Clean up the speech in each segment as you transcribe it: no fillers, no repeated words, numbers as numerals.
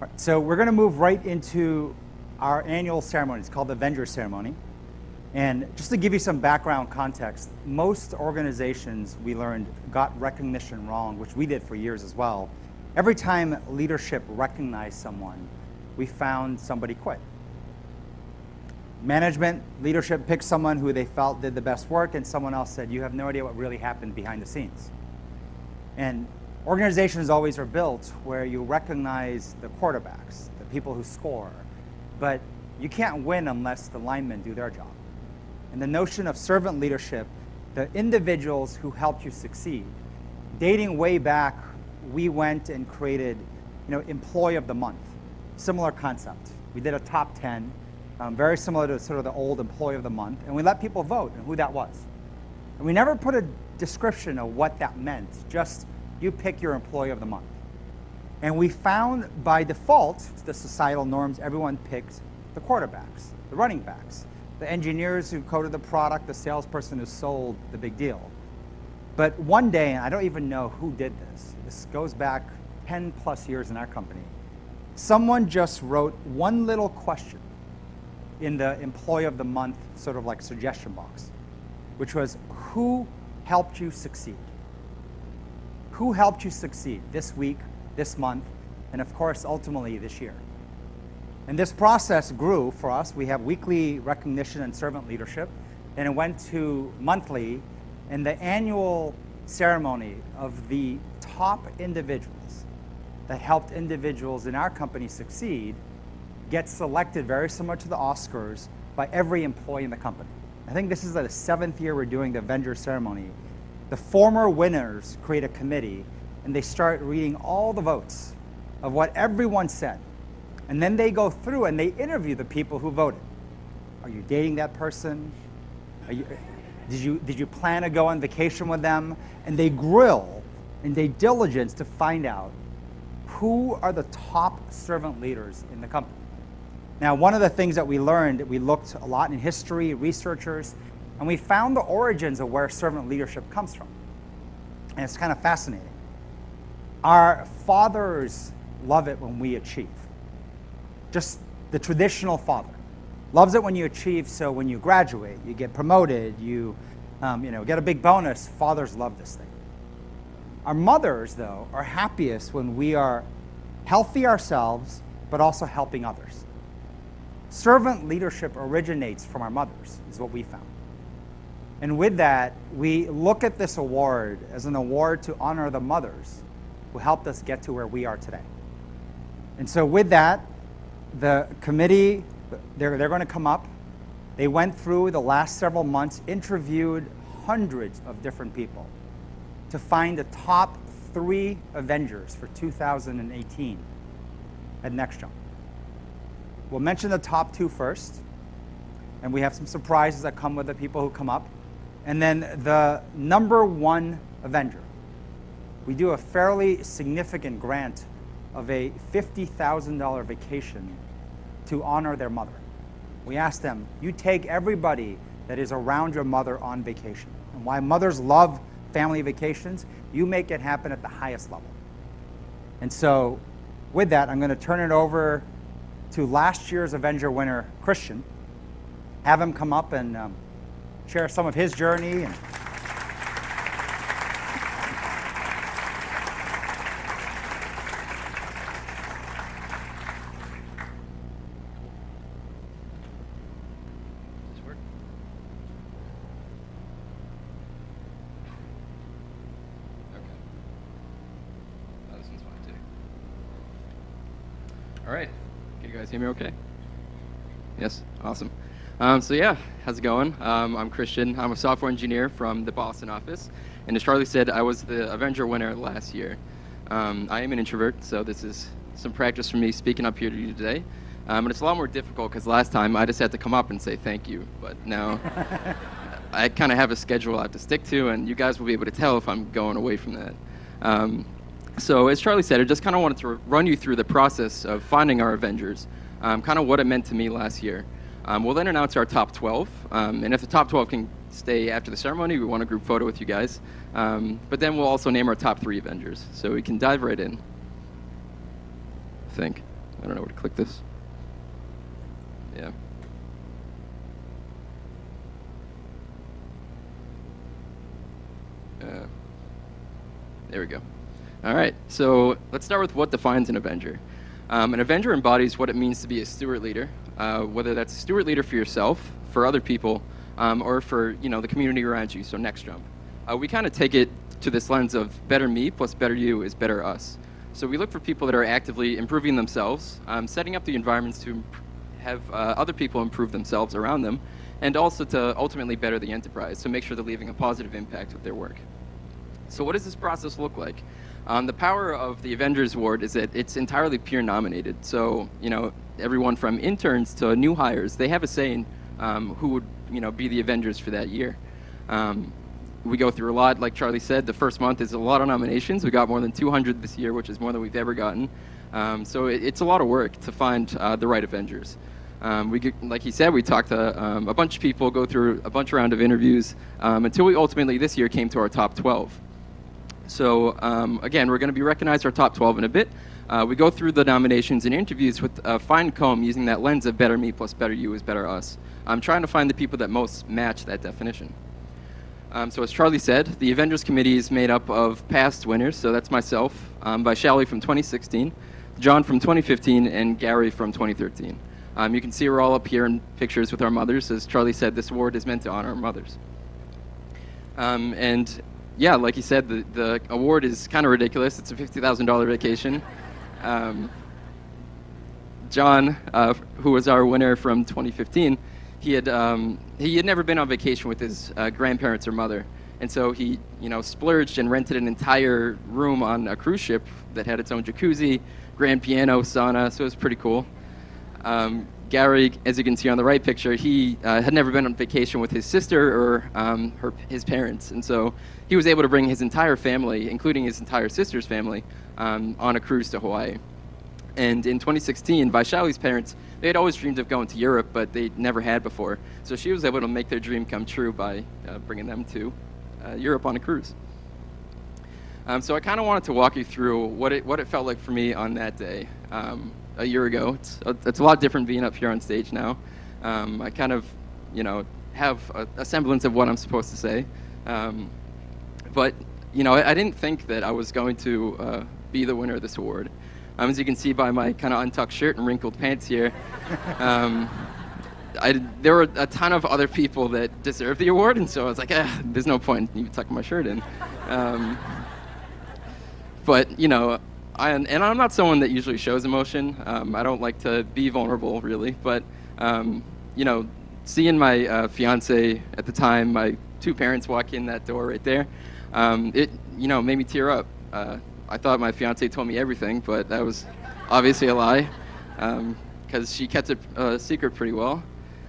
Right, so we're going to move right into our annual ceremony. It's called the Avengers Ceremony. And just to give you some background context, most organizations, we learned, got recognition wrong, which we did for years as well. Every time leadership recognized someone, we found somebody quit. Management, leadership picked someone who they felt did the best work, and someone else said, you have no idea what really happened behind the scenes. And organizations always are built where you recognize the quarterbacks, the people who score, but you can't win unless the linemen do their job. And the notion of servant leadership, the individuals who helped you succeed, dating way back, we went and created, Employee of the Month. Similar concept. We did a top 10, very similar to sort of the old Employee of the Month, and we let people vote on who that was. And we never put a description of what that meant, just you pick your Employee of the Month. And we found by default, the societal norms, everyone picked the quarterbacks, the running backs, the engineers who coded the product, the salesperson who sold the big deal. But one day, and I don't even know who did this goes back 10 plus years in our company, someone just wrote one little question in the Employee of the Month sort of like suggestion box, which was, who helped you succeed? Who helped you succeed this week, this month, and of course, ultimately this year? And this process grew for us. We have weekly recognition and servant leadership, and it went to monthly, and the annual ceremony of the top individuals that helped individuals in our company succeed gets selected very similar to the Oscars by every employee in the company. I think this is the 7th year we're doing the Avengers Ceremony. The former winners create a committee, and they start reading all the votes of what everyone said. And then they go through and they interview the people who voted. Are you dating that person? Did you plan to go on vacation with them? And they grill and they diligence to find out who are the top servant leaders in the company. Now, one of the things that we learned, we looked a lot in history, researchers, and we found the origins of where servant leadership comes from. And it's kind of fascinating. Our fathers love it when we achieve. Just the traditional father loves it when you achieve. So when you graduate, you get promoted, you get a big bonus. Fathers love this thing. Our mothers, though, are happiest when we are healthy ourselves, but also helping others. Servant leadership originates from our mothers, is what we found. And with that, we look at this award as an award to honor the mothers who helped us get to where we are today. And so with that, the committee, they're going to come up. They went through the last several months, interviewed hundreds of different people to find the top 3 Avengers for 2018 at NextJump. We'll mention the top 2 first, and we have some surprises that come with the people who come up. And then the number 1 Avenger. We do a fairly significant grant of a $50,000 vacation to honor their mother. We asked them, you take everybody that is around your mother on vacation. And why mothers love family vacations, you make it happen at the highest level. And so with that, I'm going to turn it over to last year's Avenger winner, Christian. Have him come up and share some of his journey. All right, can you guys hear me okay? Yes, awesome. So yeah, how's it going? I'm Christian. I'm a software engineer from the Boston office. And as Charlie said, I was the Avenger winner last year. I am an introvert, so this is some practice for me speaking up here to you today. And it's a lot more difficult because last time I just had to come up and say thank you. But now I kind of have a schedule I have to stick to, and you guys will be able to tell if I'm going away from that. So as Charlie said, I just kind of wanted to run you through the process of finding our Avengers, kind of what it meant to me last year. We'll then announce our top 12, and if the top 12 can stay after the ceremony, we want a group photo with you guys. But then we'll also name our top 3 Avengers, so we can dive right in. I think. I don't know where to click this. Yeah. There we go. All right, so let's start with what defines an Avenger. An Avenger embodies what it means to be a steward leader, whether that's a steward leader for yourself, for other people, or for the community around you, so next jump. We kind of take it to this lens of better me plus better you is better us. So we look for people that are actively improving themselves, setting up the environments to have other people improve themselves around them, and also to ultimately better the enterprise, so make sure they're leaving a positive impact with their work. So what does this process look like? The power of the Avengers Award is that it's entirely peer nominated. So, everyone from interns to new hires, they have a say in who would, be the Avengers for that year. We go through a lot, like Charlie said, the first month is a lot of nominations. We got more than 200 this year, which is more than we've ever gotten. So it's a lot of work to find the right Avengers. Like he said, we talked to a bunch of people, go through a bunch of round of interviews, until we ultimately this year came to our top 12. So again, we're going to be recognized our top 12 in a bit. We go through the nominations and interviews with a fine comb using that lens of better me plus better you is better us. I'm trying to find the people that most match that definition. So as Charlie said, the Avengers Committee is made up of past winners, so that's myself, Vaishali from 2016, John from 2015, and Gary from 2013. You can see we're all up here in pictures with our mothers. As Charlie said, this award is meant to honor our mothers. And yeah, like he said, the award is kind of ridiculous. It's a $50,000 vacation. John, who was our winner from 2015, he had never been on vacation with his grandparents or mother, and so he splurged and rented an entire room on a cruise ship that had its own jacuzzi, grand piano, sauna. So it was pretty cool. Gary, as you can see on the right picture, he had never been on vacation with his sister or his parents, and so he was able to bring his entire family, including his entire sister's family, on a cruise to Hawaii. And in 2016, Vaishali's parents, they had always dreamed of going to Europe, but they never had before. So she was able to make their dream come true by bringing them to Europe on a cruise. So I kind of wanted to walk you through what it felt like for me on that day a year ago. It's a lot different being up here on stage now. I kind of, have a semblance of what I'm supposed to say. But, I didn't think that I was going to be the winner of this award. As you can see by my kind of untucked shirt and wrinkled pants here, there were a ton of other people that deserved the award, and so I was like, there's no point in even tucking my shirt in. But, I'm not someone that usually shows emotion. I don't like to be vulnerable, really. But, seeing my fiance at the time, my two parents walk in that door right there, it, made me tear up. I thought my fiance told me everything, but that was obviously a lie, because she kept it a secret pretty well.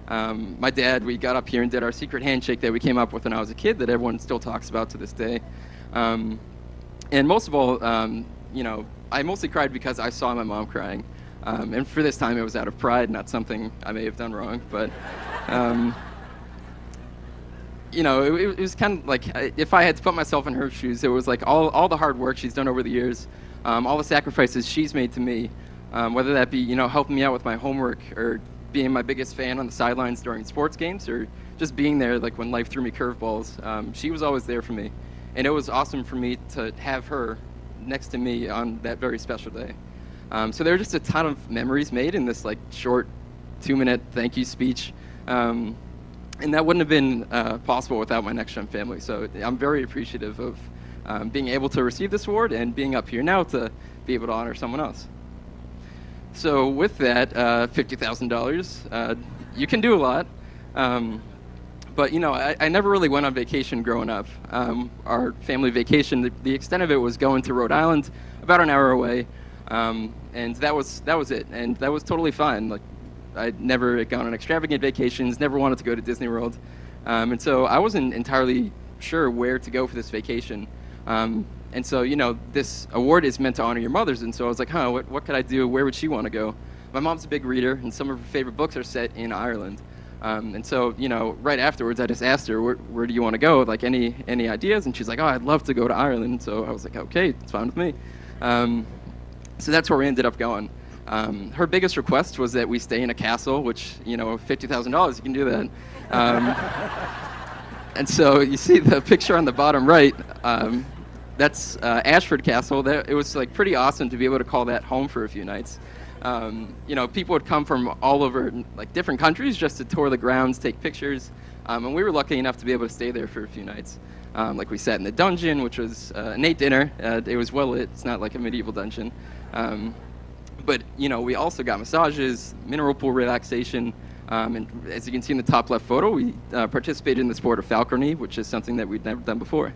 My dad, we got up here and did our secret handshake that we came up with when I was a kid that everyone still talks about to this day. And most of all, I mostly cried because I saw my mom crying. And for this time, it was out of pride, not something I may have done wrong. But, it was kind of like, if I had to put myself in her shoes, it was like all the hard work she's done over the years, all the sacrifices she's made to me, whether that be, helping me out with my homework or being my biggest fan on the sidelines during sports games or just being there like when life threw me curveballs. She was always there for me. And it was awesome for me to have her next to me on that very special day. So there were just a ton of memories made in this like short 2-minute thank you speech. And that wouldn't have been possible without my Next Gen family. So I'm very appreciative of being able to receive this award and being up here now to be able to honor someone else. So with that, $50,000, you can do a lot. But, I never really went on vacation growing up. Our family vacation, the extent of it was going to Rhode Island, about an hour away. And that was it. And that was totally fine. Like, I'd never gone on extravagant vacations, never wanted to go to Disney World. And so I wasn't entirely sure where to go for this vacation. And so, this award is meant to honor your mothers. And so I was like, what could I do? Where would she want to go? My mom's a big reader, and some of her favorite books are set in Ireland. And so, right afterwards, I just asked her, where do you want to go? Like, any ideas? And she's like, I'd love to go to Ireland. So I was like, okay, it's fine with me. So that's where we ended up going. Her biggest request was that we stay in a castle, which, you know, $50,000, you can do that. And so you see the picture on the bottom right, that's Ashford Castle. It was like pretty awesome to be able to call that home for a few nights. You know, people would come from all over, like different countries, just to tour the grounds, take pictures, and we were lucky enough to be able to stay there for a few nights. Like we sat in the dungeon, which was an ate dinner. It was well lit. It's not like a medieval dungeon. But you know, we also got massages, mineral pool relaxation, and as you can see in the top left photo, we participated in the sport of falconry, which is something that we'd never done before.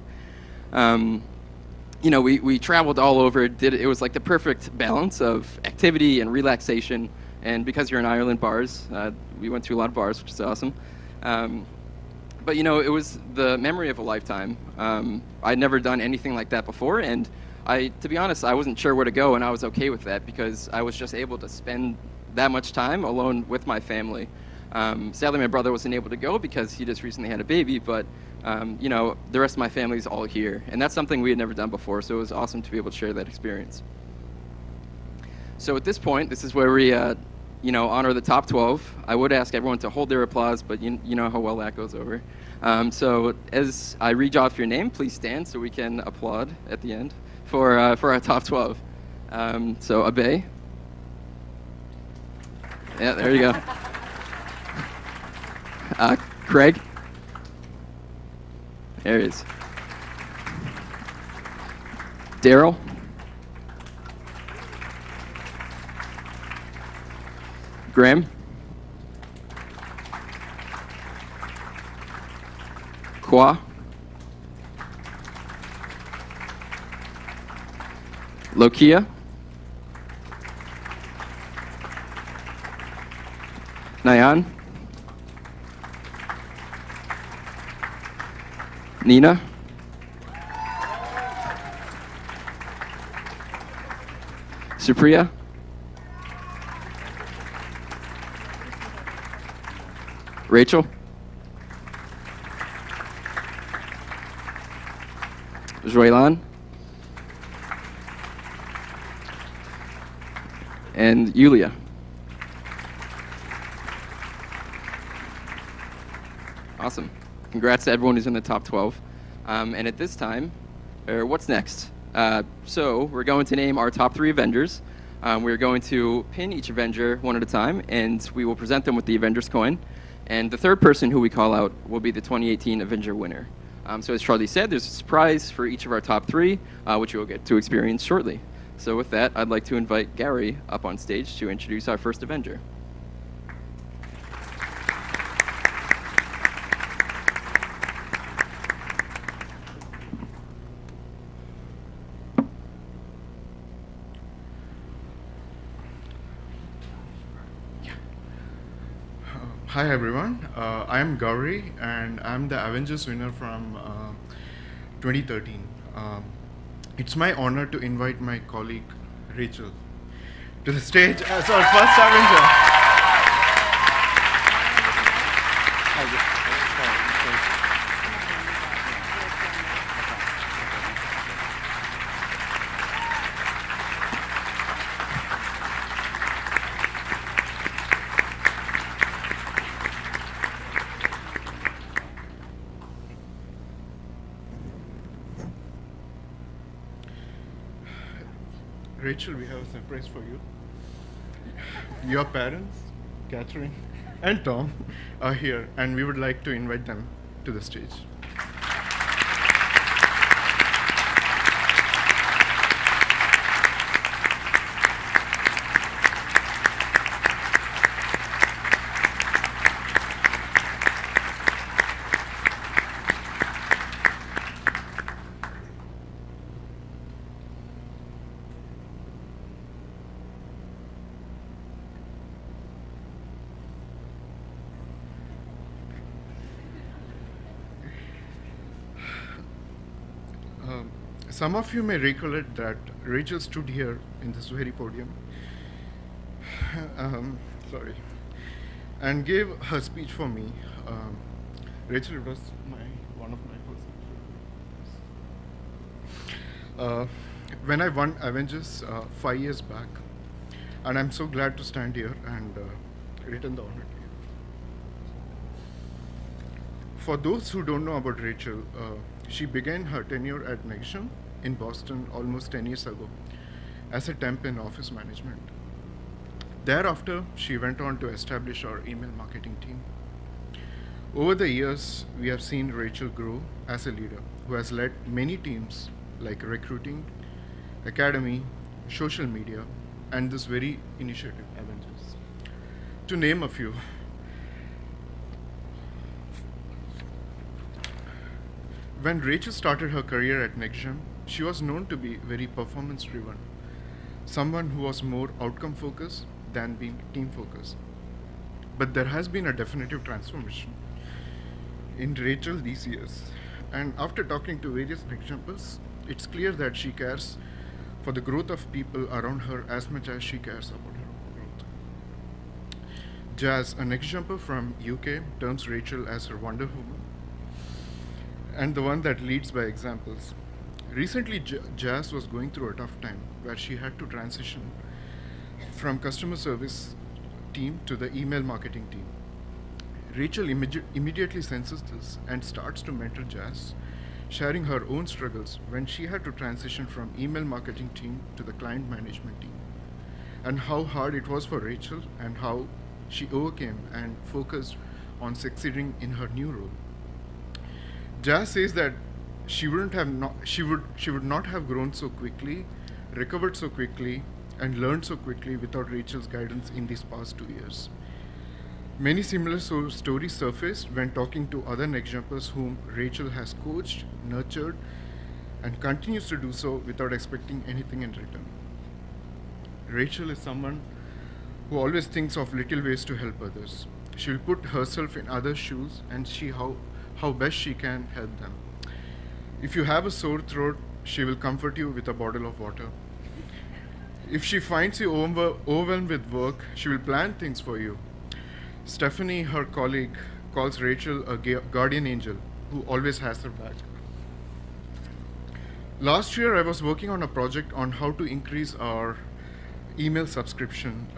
You know, we traveled all over. It was like the perfect balance of activity and relaxation. And because you're in Ireland, bars, we went to a lot of bars, which is awesome. But you know, it was the memory of a lifetime. I'd never done anything like that before, and to be honest, I wasn't sure where to go, and I was okay with that because I was just able to spend that much time alone with my family. Sadly, my brother wasn't able to go because he just recently had a baby, but you know, the rest of my family's all here, and that's something we had never done before, so it was awesome to be able to share that experience. So at this point, this is where we you know, honor the top 12. I would ask everyone to hold their applause, but you know how well that goes over. So as I read off your name, please stand so we can applaud at the end for our top 12. So Abe. Yeah, there you go. Craig. There he is. Daryl. Graham. Kwa. Lokia. Nayan. Nina. Supriya. Rachel. Xuelan. And Yulia. Awesome. Congrats to everyone who's in the top 12. And at this time, what's next? So we're going to name our top 3 Avengers. We're going to pin each Avenger one at a time, and we will present them with the Avengers coin. And the third person who we call out will be the 2018 Avenger winner. So as Charlie said, there's a surprise for each of our top 3, which you'll get to experience shortly. So with that, I'd like to invite Gary up on stage to introduce our first Avenger. Hi everyone, I am Gauri and I'm the Avengers winner from 2013. It's my honor to invite my colleague Rachel to the stage as our first Avenger. Rachel, we have a surprise for you. Your parents, Catherine and Tom, are here, and we would like to invite them to the stage. Some of you may recollect that Rachel stood here in this very podium and gave her speech for me. Rachel was one of my first. When I won Avengers 5 years back, And I'm so glad to stand here and return the honor to you. For those who don't know about Rachel, she began her tenure at Nexam in Boston almost 10 years ago as a temp in office management. Thereafter, she went on to establish our email marketing team. Over the years, we have seen Rachel grow as a leader who has led many teams like recruiting, academy, social media, and this very initiative, Avengers. To name a few. When Rachel started her career at Nexam, she was known to be very performance-driven, someone who was more outcome-focused than being team-focused. But there has been a definitive transformation in Rachel these years. And after talking to various Nexampers, it's clear that she cares for the growth of people around her as much as she cares about her own growth. Jazz, a Nexamper from UK, terms Rachel as her Wonder Woman and the one that leads by examples. Recently, Jazz was going through a tough time where she had to transition from customer service team to the email marketing team. Rachel immediately senses this and starts to mentor Jazz, sharing her own struggles when she had to transition from email marketing team to the client management team, and how hard it was for Rachel and how she overcame and focused on succeeding in her new role. Jazz says that she would not have grown so quickly, recovered so quickly, and learned so quickly without Rachel's guidance in these past 2 years. Many similar stories surfaced when talking to other Nexampers whom Rachel has coached, nurtured, and continues to do so without expecting anything in return. Rachel is someone who always thinks of little ways to help others. She will put herself in others' shoes and see how best she can help them. If you have a sore throat, she will comfort you with a bottle of water. If she finds you overwhelmed with work, she will plan things for you. Stephanie, her colleague, calls Rachel a guardian angel who always has her back. Last year, I was working on a project on how to increase our email subscription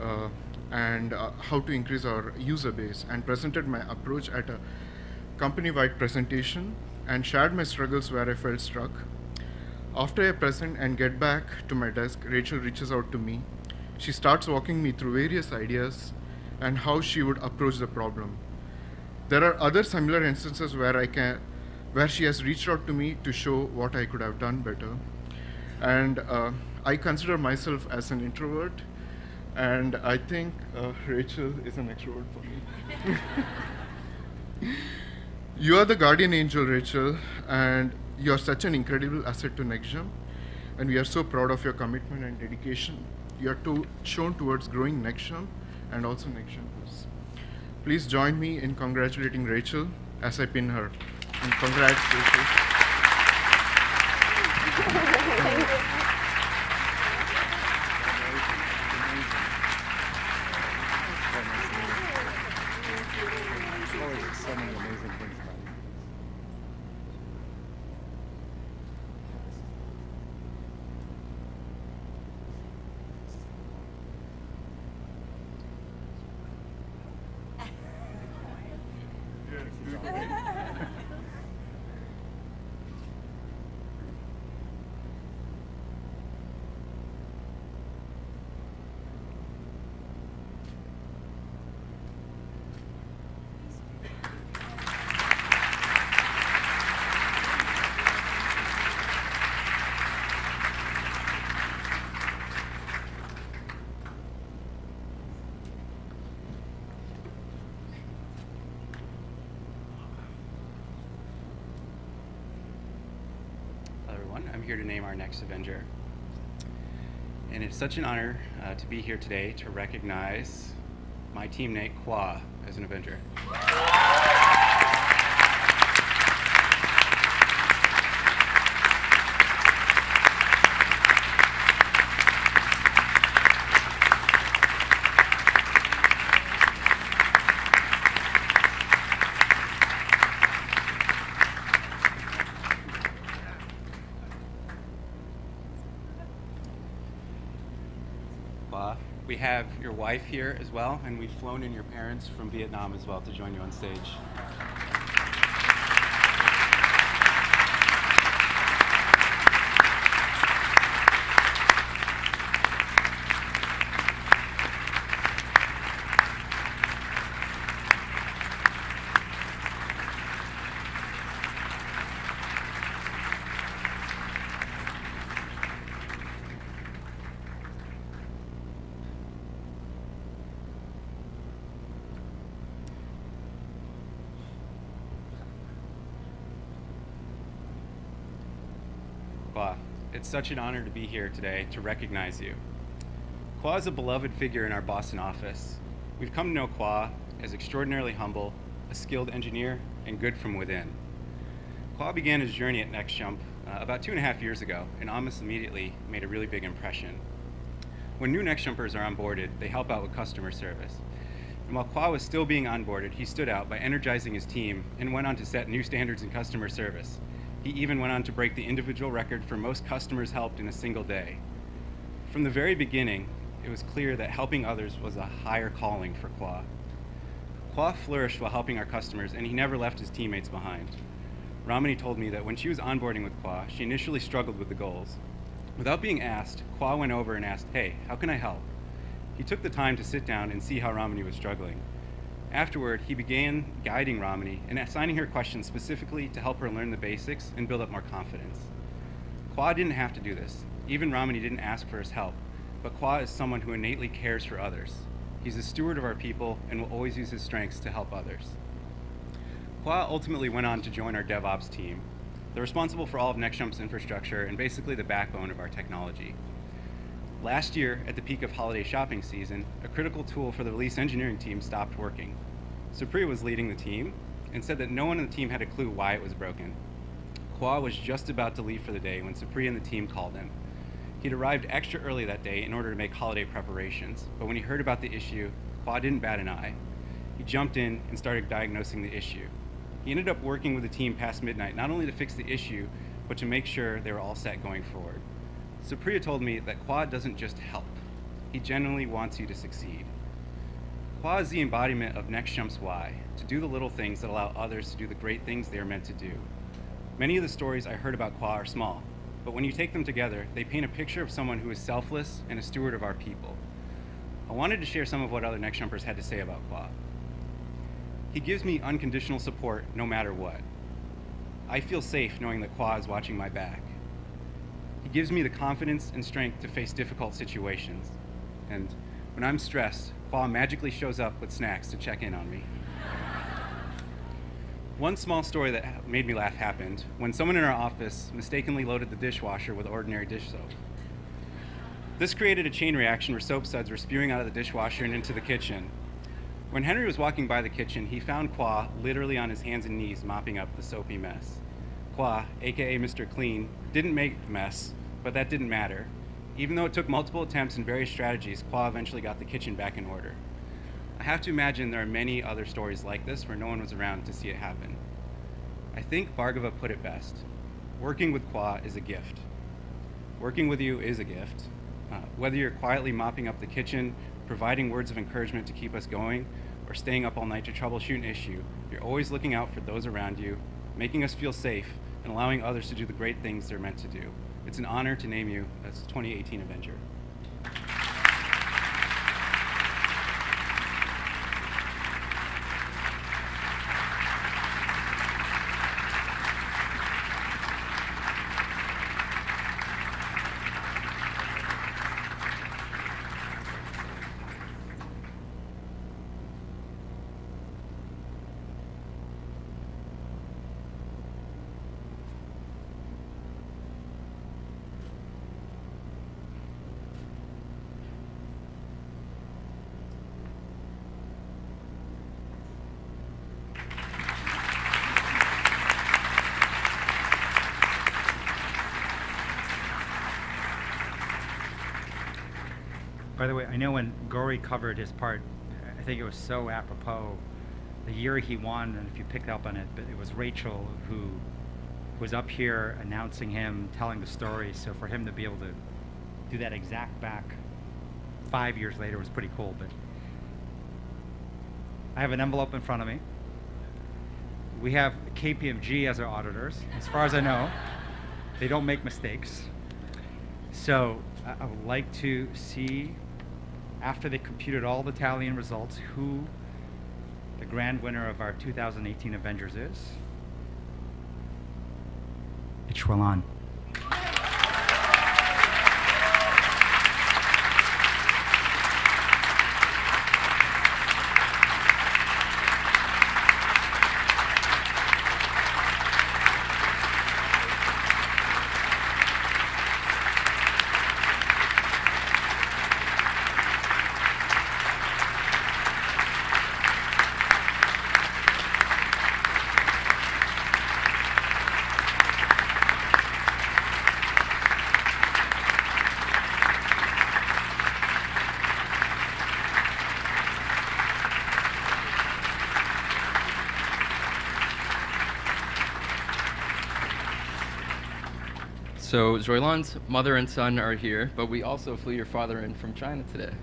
and how to increase our user base, and presented my approach at a company-wide presentation and shared my struggles where I felt stuck. After I present and get back to my desk, Rachel reaches out to me. She starts walking me through various ideas and how she would approach the problem. There are other similar instances where she has reached out to me to show what I could have done better. And I consider myself as an introvert, and I think Rachel is an extrovert for me. You are the guardian angel, Rachel, and you are such an incredible asset to Nexam, and we are so proud of your commitment and dedication you are shown towards growing Nexam and also Nexampers. Please join me in congratulating Rachel as I pin her. And congrats, Rachel. So many amazing things about you. I'm here to name our next Avenger. And it's such an honor to be here today to recognize my teammate, Kwa, as an Avenger. Qua. We have your wife here as well, and we've flown in your parents from Vietnam as well to join you on stage. Qua, it's such an honor to be here today to recognize you. Qua is a beloved figure in our Boston office. We've come to know Qua as extraordinarily humble, a skilled engineer, and good from within. Qua began his journey at NextJump about 2.5 years ago, and almost immediately made a really big impression. When new NextJumpers are onboarded, they help out with customer service. And while Qua was still being onboarded, he stood out by energizing his team and went on to set new standards in customer service. He even went on to break the individual record for most customers helped in a single day. From the very beginning, it was clear that helping others was a higher calling for Qua. Qua flourished while helping our customers, and he never left his teammates behind. Ramani told me that when she was onboarding with Qua, she initially struggled with the goals. Without being asked, Qua went over and asked, "Hey, how can I help?" He took the time to sit down and see how Ramani was struggling. Afterward, he began guiding Ramani and assigning her questions specifically to help her learn the basics and build up more confidence. Qua didn't have to do this. Even Ramani didn't ask for his help, but Qua is someone who innately cares for others. He's a steward of our people and will always use his strengths to help others. Qua ultimately went on to join our DevOps team. They're responsible for all of NextJump's infrastructure and basically the backbone of our technology. Last year, at the peak of holiday shopping season, a critical tool for the release engineering team stopped working. Supriya was leading the team and said that no one on the team had a clue why it was broken. Qua was just about to leave for the day when Supriya and the team called him. He'd arrived extra early that day in order to make holiday preparations, but when he heard about the issue, Qua didn't bat an eye. He jumped in and started diagnosing the issue. He ended up working with the team past midnight, not only to fix the issue, but to make sure they were all set going forward. Supriya told me that Qua doesn't just help. He genuinely wants you to succeed. Qua is the embodiment of NextJump's why, to do the little things that allow others to do the great things they are meant to do. Many of the stories I heard about Qua are small, but when you take them together, they paint a picture of someone who is selfless and a steward of our people. I wanted to share some of what other NextJumpers had to say about Qua. He gives me unconditional support no matter what. I feel safe knowing that Qua is watching my back. He gives me the confidence and strength to face difficult situations. And when I'm stressed, Qua magically shows up with snacks to check in on me. One small story that made me laugh happened when someone in our office mistakenly loaded the dishwasher with ordinary dish soap. This created a chain reaction where soap suds were spewing out of the dishwasher and into the kitchen. When Henry was walking by the kitchen, he found Qua literally on his hands and knees mopping up the soapy mess. Qua, aka Mr. Clean, didn't make the mess, but that didn't matter. Even though it took multiple attempts and various strategies, Qua eventually got the kitchen back in order. I have to imagine there are many other stories like this where no one was around to see it happen. I think Bhargava put it best. Working with Qua is a gift. Working with you is a gift. Whether you're quietly mopping up the kitchen, providing words of encouragement to keep us going, or staying up all night to troubleshoot an issue, you're always looking out for those around you, making us feel safe, and allowing others to do the great things they're meant to do. It's an honor to name you as 2018 Avenger. By the way, I know when Gauri covered his part, I think it was so apropos. The year he won, and if you picked up on it, but it was Rachel who was up here announcing him, telling the story. So for him to be able to do that exact back 5 years later was pretty cool. But I have an envelope in front of me. We have KPMG as our auditors. As far as I know, they don't make mistakes. So I would like to see, after they computed all the tally and results, who the grand winner of our 2018 Avengers is. It's Xuelan. So Xuelan's mother and son are here, but we also flew your father in from China today.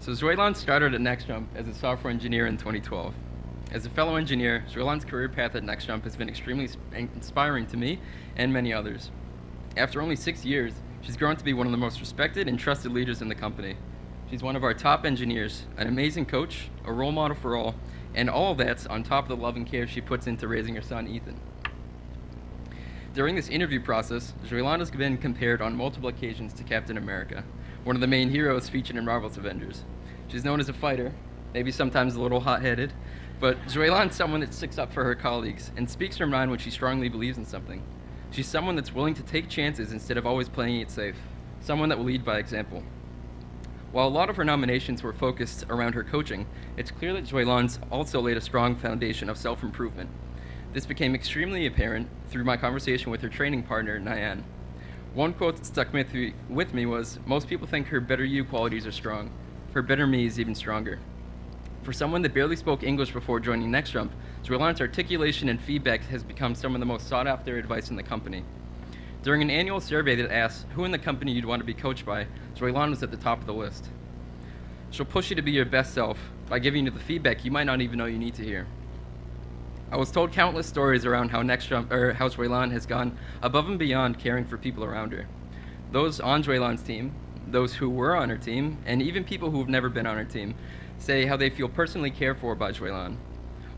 So Xuelan started at NextJump as a software engineer in 2012. As a fellow engineer, Xuelan's career path at NextJump has been extremely inspiring to me and many others. After only 6 years, she's grown to be one of the most respected and trusted leaders in the company. She's one of our top engineers, an amazing coach, a role model for all, and all of that's on top of the love and care she puts into raising her son, Ethan. During this interview process, Xuelan has been compared on multiple occasions to Captain America, one of the main heroes featured in Marvel's Avengers. She's known as a fighter, maybe sometimes a little hot-headed, but Xuelan's someone that sticks up for her colleagues and speaks her mind when she strongly believes in something. She's someone that's willing to take chances instead of always playing it safe, someone that will lead by example. While a lot of her nominations were focused around her coaching, it's clear that Xuelan's also laid a strong foundation of self-improvement. This became extremely apparent through my conversation with her training partner, Nayan. One quote that stuck with me was, "Most people think her better you qualities are strong. Her better me is even stronger." For someone that barely spoke English before joining NextJump, Xuelan's articulation and feedback has become some of the most sought-after advice in the company. During an annual survey that asks who in the company you'd want to be coached by, Xuelan was at the top of the list. She'll push you to be your best self by giving you the feedback you might not even know you need to hear. I was told countless stories around how how Xuelan has gone above and beyond caring for people around her. Those on Xuelan's team, those who were on her team, and even people who have never been on her team, say how they feel personally cared for by Xuelan.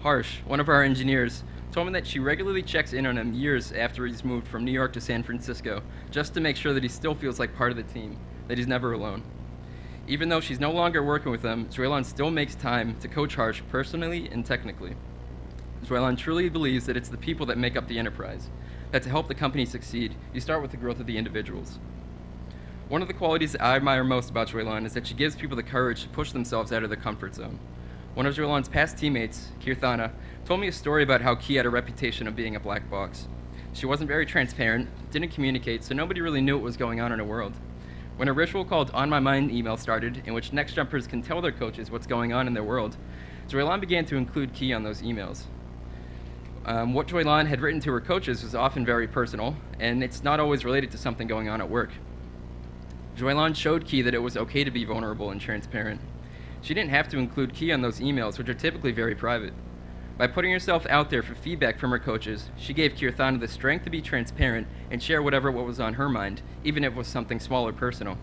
Harsh, one of our engineers, told me that she regularly checks in on him years after he's moved from New York to San Francisco, just to make sure that he still feels like part of the team, that he's never alone. Even though she's no longer working with him, Xuelan still makes time to coach Harsh personally and technically. Xuelan truly believes that it's the people that make up the enterprise, that to help the company succeed, you start with the growth of the individuals. One of the qualities that I admire most about Xuelan is that she gives people the courage to push themselves out of their comfort zone. One of Xuelan's past teammates, Kirthana, told me a story about how Ki had a reputation of being a black box. She wasn't very transparent, didn't communicate, so nobody really knew what was going on in her world. When a ritual called On My Mind email started, in which NextJumpers can tell their coaches what's going on in their world, Xuelan began to include Ki on those emails. What Xuelan had written to her coaches was often very personal, and it's not always related to something going on at work. Xuelan showed Ki that it was okay to be vulnerable and transparent. She didn't have to include Ki on those emails, which are typically very private. By putting herself out there for feedback from her coaches, she gave Kirthana the strength to be transparent and share what was on her mind, even if it was something small or personal.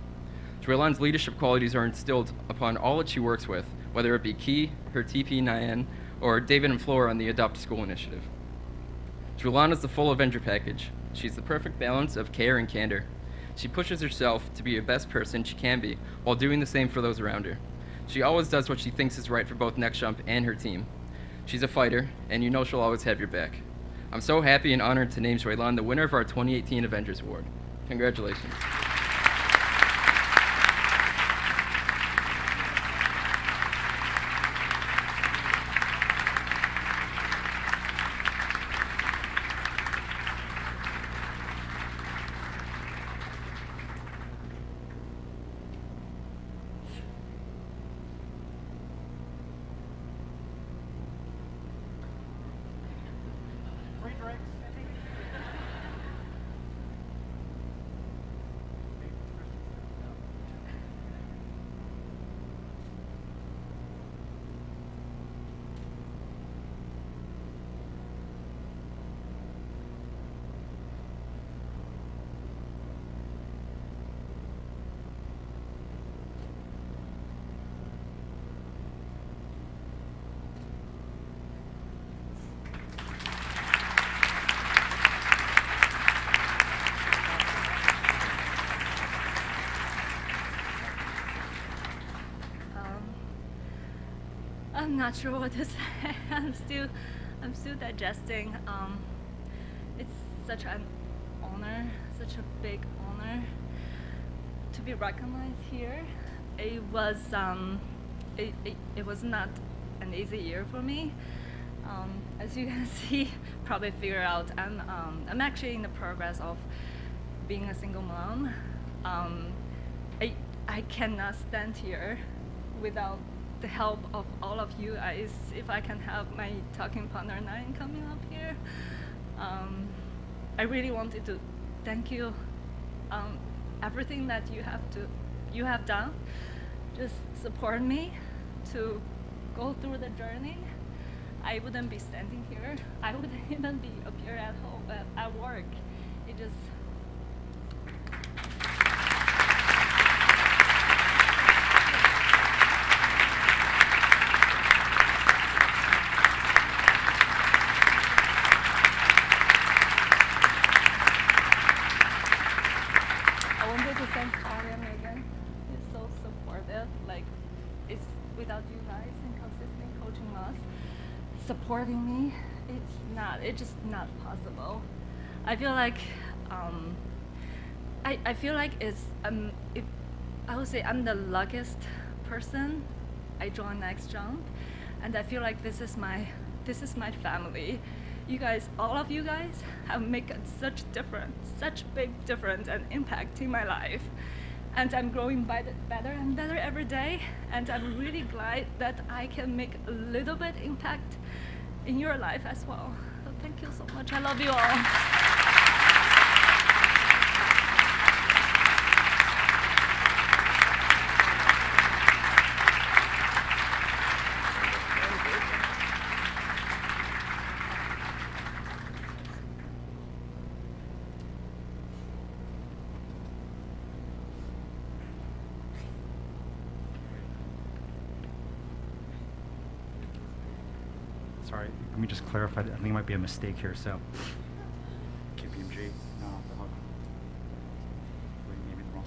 Xuelan's leadership qualities are instilled upon all that she works with, whether it be Ki, her TP Nayan, or David and Flora on the Adopt School initiative. Xuelan is the full Avenger package. She's the perfect balance of care and candor. She pushes herself to be the best person she can be, while doing the same for those around her. She always does what she thinks is right for both NextJump and her team. She's a fighter, and you know she'll always have your back. I'm so happy and honored to name Xuelan the winner of our 2018 Avengers Award. Congratulations. I'm not sure what to say. I'm still digesting. It's such an honor, such a big honor to be recognized here. It was it was not an easy year for me. As you can see, probably figure out, I'm actually in the progress of being a single mom. I cannot stand here without the help of all of you guys. If I can have my talking partner Nayan coming up here, I really wanted to thank you. Everything that you have done, just support me to go through the journey. I wouldn't be standing here. I wouldn't even be up here at home, at work. It just. I wanted to thank Ari and Megan. It's so supportive. Like, it's without you guys and consistently coaching us, supporting me, it's just not possible. I feel like I feel like I would say I'm the luckiest person. I joined Next Jump, and I feel like this is my family. You guys, all of you guys, have made such big difference and impact in my life, and I'm growing better and better every day. And I'm really glad that I can make a little bit impact in your life as well. So thank you so much. I love you all. Sorry, let me just clarify. I think it might be a mistake here. So, KPMG. No, maybe wrong.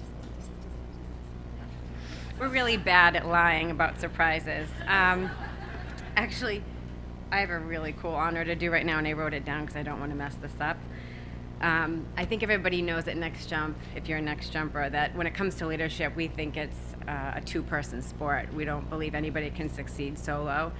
We're really bad at lying about surprises. Actually, I have a really cool honor to do right now, and I wrote it down because I don't want to mess this up. I think everybody knows at Next Jump, if you're a Next Jumper, that when it comes to leadership, we think it's a two-person sport. We don't believe anybody can succeed solo.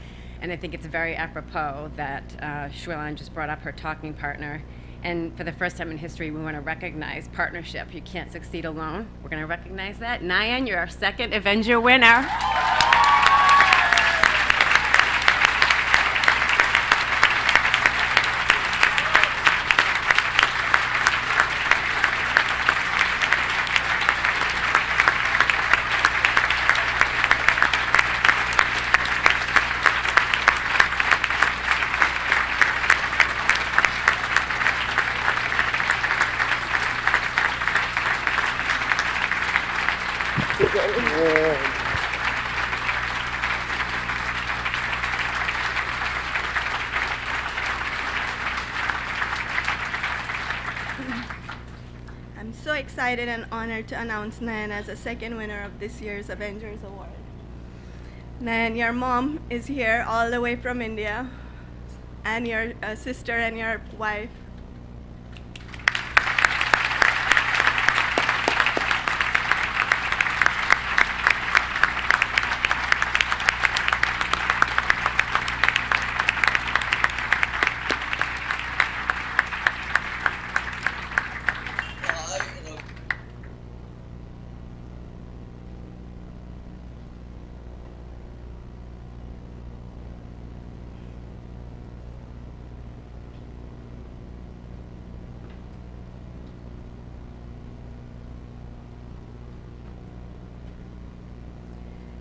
And I think it's very apropos that Xuelan just brought up her talking partner. And for the first time in history, we want to recognize partnership. You can't succeed alone. We're going to recognize that. Nayan, you're our second Avenger winner. I'm so excited and honored to announce Nayan as the second winner of this year's Avengers Award. Nayan, your mom is here all the way from India. and your sister and your wife.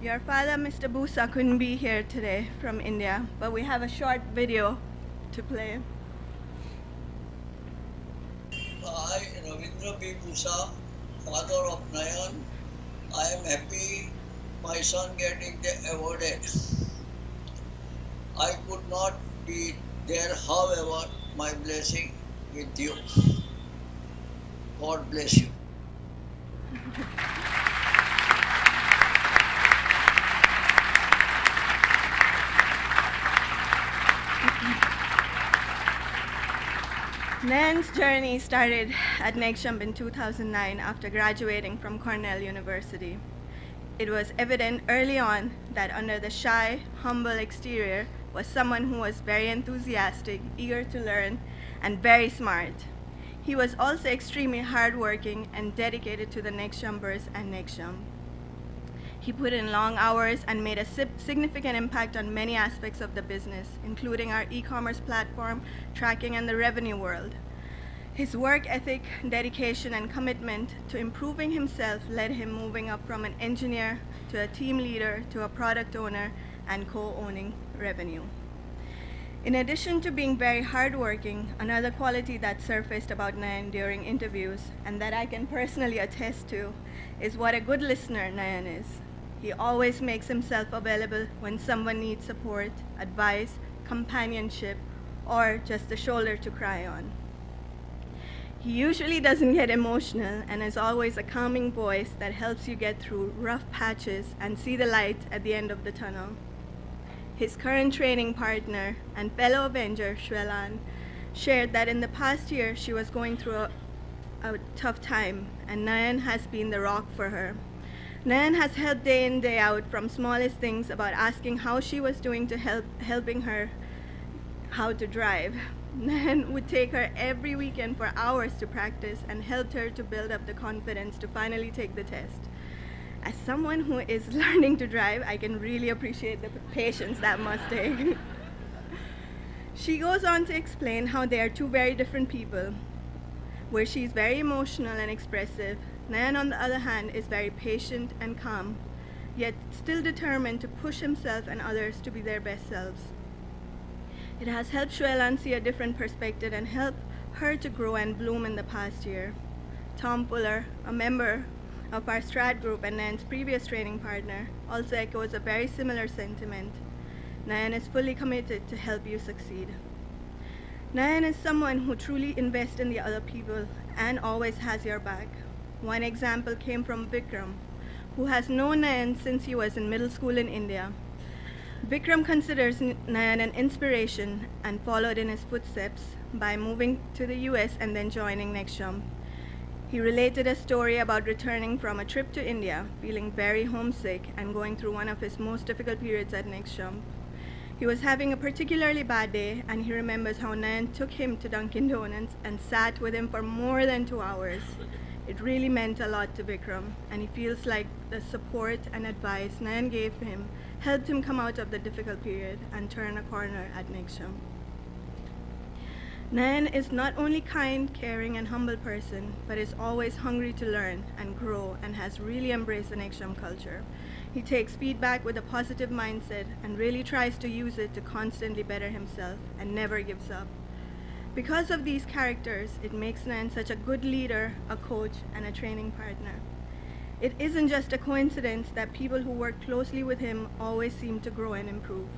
Your father, Mr. Busa, couldn't be here today from India, but we have a short video to play. I, Ravindra B. Busa, father of Nayan. I am happy my son getting the awarded. I could not be there, however, my blessing with you. God bless you. Nayan's journey started at Nexjump in 2009 after graduating from Cornell University. It was evident early on that under the shy, humble exterior was someone who was very enthusiastic, eager to learn, and very smart. He was also extremely hardworking and dedicated to the Nexjumpers and Nexjump. He put in long hours and made a significant impact on many aspects of the business, including our e-commerce platform, tracking, and the revenue world. His work ethic, dedication, and commitment to improving himself led him moving up from an engineer to a team leader to a product owner and co-owning revenue. In addition to being very hardworking, another quality that surfaced about Nayan during interviews, and that I can personally attest to, is what a good listener Nayan is. He always makes himself available when someone needs support, advice, companionship, or just a shoulder to cry on. He usually doesn't get emotional and is always a calming voice that helps you get through rough patches and see the light at the end of the tunnel. His current training partner and fellow Avenger, Xuelan, shared that in the past year she was going through a tough time, and Nayan has been the rock for her. Nayan has helped day in, day out, from smallest things about asking how she was doing to helping her how to drive. Nayan would take her every weekend for hours to practice and helped her to build up the confidence to finally take the test. As someone who is learning to drive, I can really appreciate the patience that must take. She goes on to explain how they are two very different people, where she's very emotional and expressive. Nayan, on the other hand, is very patient and calm, yet still determined to push himself and others to be their best selves. It has helped Xuelan see a different perspective and helped her to grow and bloom in the past year. Tom Puller, a member of our Strat group and Nayan's previous training partner, also echoes a very similar sentiment. Nayan is fully committed to help you succeed. Nayan is someone who truly invests in the other people and always has your back. One example came from Vikram, who has known Nayan since he was in middle school in India. Vikram considers Nayan an inspiration and followed in his footsteps by moving to the US and then joining Nexjump. He related a story about returning from a trip to India, feeling very homesick and going through one of his most difficult periods at Nexjump. He was having a particularly bad day, and he remembers how Nayan took him to Dunkin' Donuts and sat with him for more than 2 hours. It really meant a lot to Vikram, and he feels like the support and advice Nayan gave him helped him come out of the difficult period and turn a corner at Nexjump. Nayan is not only kind, caring, and humble person, but is always hungry to learn and grow and has really embraced the Nexjump culture. He takes feedback with a positive mindset and really tries to use it to constantly better himself and never gives up. Because of these characters, it makes Nayan such a good leader, a coach, and a training partner. It isn't just a coincidence that people who work closely with him always seem to grow and improve.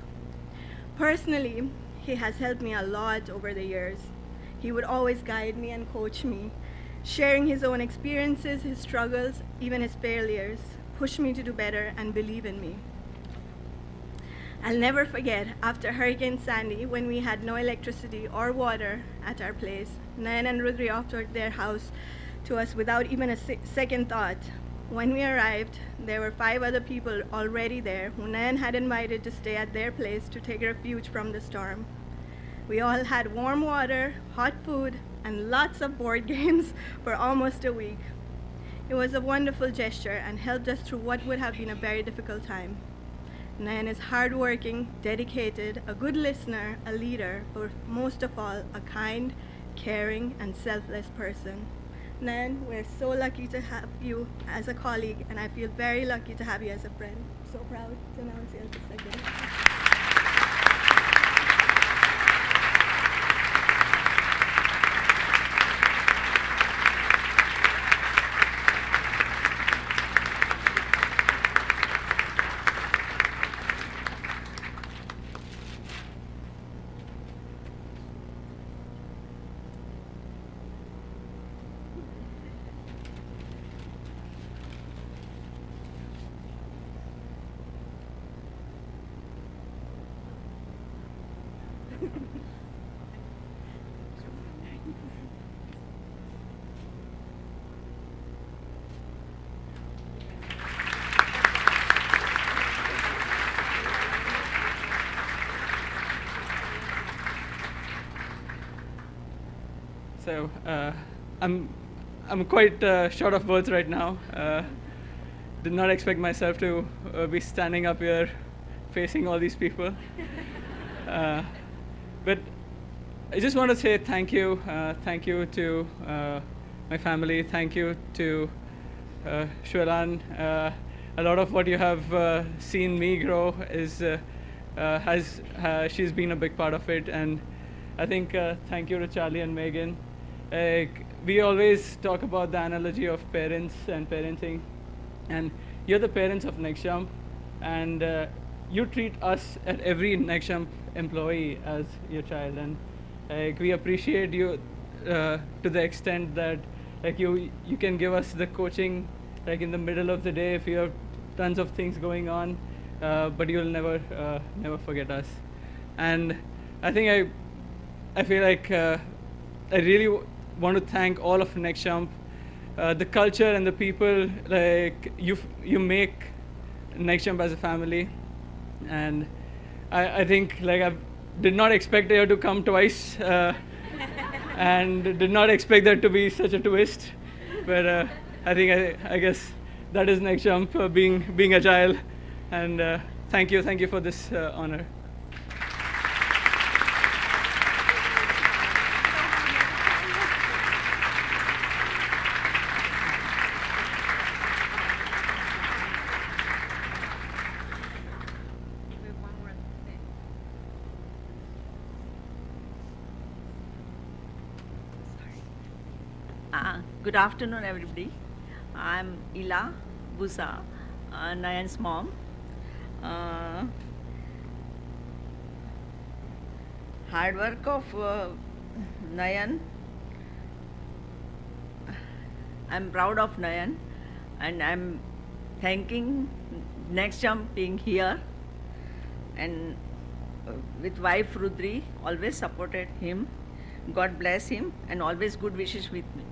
Personally, he has helped me a lot over the years. He would always guide me and coach me, sharing his own experiences, his struggles, even his failures, push me to do better and believe in me. I'll never forget, after Hurricane Sandy, when we had no electricity or water at our place, Nayan and Rudri offered their house to us without even a second thought. When we arrived, there were 5 other people already there who Nayan had invited to stay at their place to take refuge from the storm. We all had warm water, hot food, and lots of board games for almost a week. It was a wonderful gesture and helped us through what would have been a very difficult time. Nayan is hardworking, dedicated, a good listener, a leader, but most of all, a kind, caring, and selfless person. Nayan, we're so lucky to have you as a colleague, and I feel very lucky to have you as a friend. So proud to announce you as the second. So I'm quite short of words right now. Did not expect myself to be standing up here facing all these people. But I just want to say thank you to my family. Thank you to Xuelan. A lot of what you have seen me grow is she's been a big part of it, and I think thank you to Charlie and Megan. We always talk about the analogy of parents and parenting, and you're the parents of Next Jump, and you treat us at every Next Jump employee as your child, and we appreciate you to the extent that you can give us the coaching in the middle of the day if you have tons of things going on, but you'll never forget us. And I think I feel like I really want to thank all of Next Jump, the culture and the people. You make Next Jump as a family, and I think I did not expect you to come twice, and did not expect there to be such a twist. But I guess that is Next Jump, being agile, and thank you for this honor. Good afternoon, everybody. I'm Ila Busa, Nayan's mom. Hard work of Nayan. I'm proud of Nayan, and I'm thanking Next Jump being here, and with wife Rudri, always supported him. God bless him, and always good wishes with me.